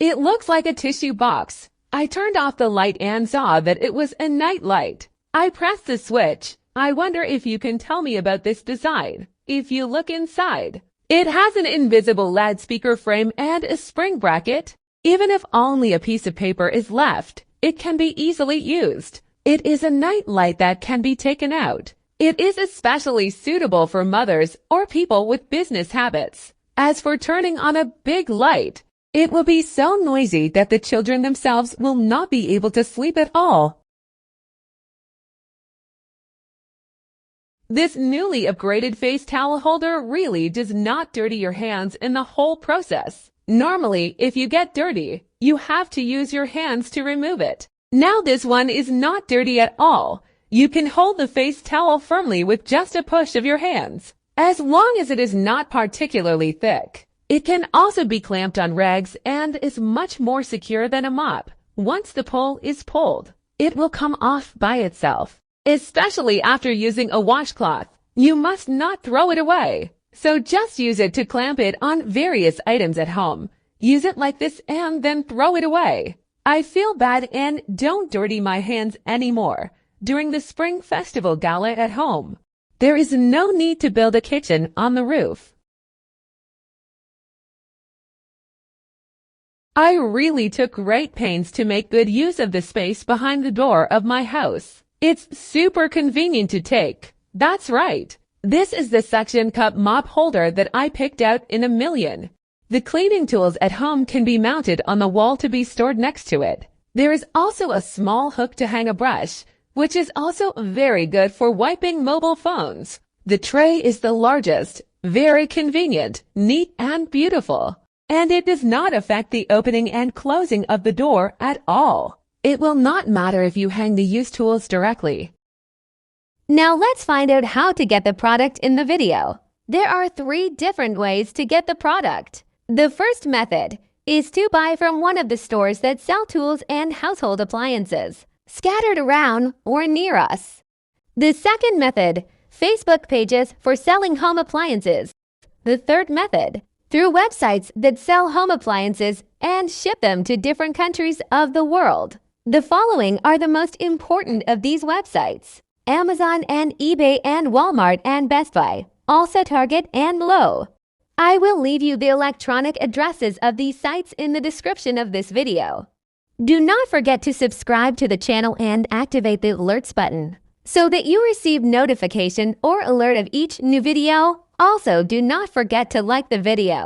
It looks like a tissue box. I turned off the light and saw that it was a night light. I pressed the switch. I wonder if you can tell me about this design. If you look inside, it has an invisible loudspeaker frame and a spring bracket. Even if only a piece of paper is left, it can be easily used. It is a night light that can be taken out. It is especially suitable for mothers or people with business habits. As for turning on a big light, it will be so noisy that the children themselves will not be able to sleep at all. This newly upgraded face towel holder really does not dirty your hands in the whole process. Normally, if you get dirty, you have to use your hands to remove it. Now this one is not dirty at all. You can hold the face towel firmly with just a push of your hands, as long as it is not particularly thick. It can also be clamped on rags and is much more secure than a mop. Once the pull is pulled, it will come off by itself. Especially after using a washcloth, you must not throw it away. So just use it to clamp it on various items at home. Use it like this and then throw it away. I feel bad and don't dirty my hands anymore during the Spring Festival Gala at home. There is no need to build a kitchen on the roof. I really took great pains to make good use of the space behind the door of my house. It's super convenient to take. That's right. This is the suction cup mop holder that I picked out in a million. The cleaning tools at home can be mounted on the wall to be stored next to it. There is also a small hook to hang a brush, which is also very good for wiping mobile phones. The tray is the largest, very convenient, neat and beautiful. And it does not affect the opening and closing of the door at all. It will not matter if you hang the use tools directly. Now let's find out how to get the product in the video. There are 3 different ways to get the product. The first method is to buy from one of the stores that sell tools and household appliances, scattered around or near us. The second method, Facebook pages for selling home appliances. The third method, through websites that sell home appliances and ship them to different countries of the world. The following are the most important of these websites: Amazon and eBay and Walmart and Bestbuy, also Target and Lowe's. I will leave you the electronic addresses of these sites in the description of this video. Do not forget to subscribe to the channel and activate the alerts button so that you receive notification or alert of each new video. Also, do not forget to like the video.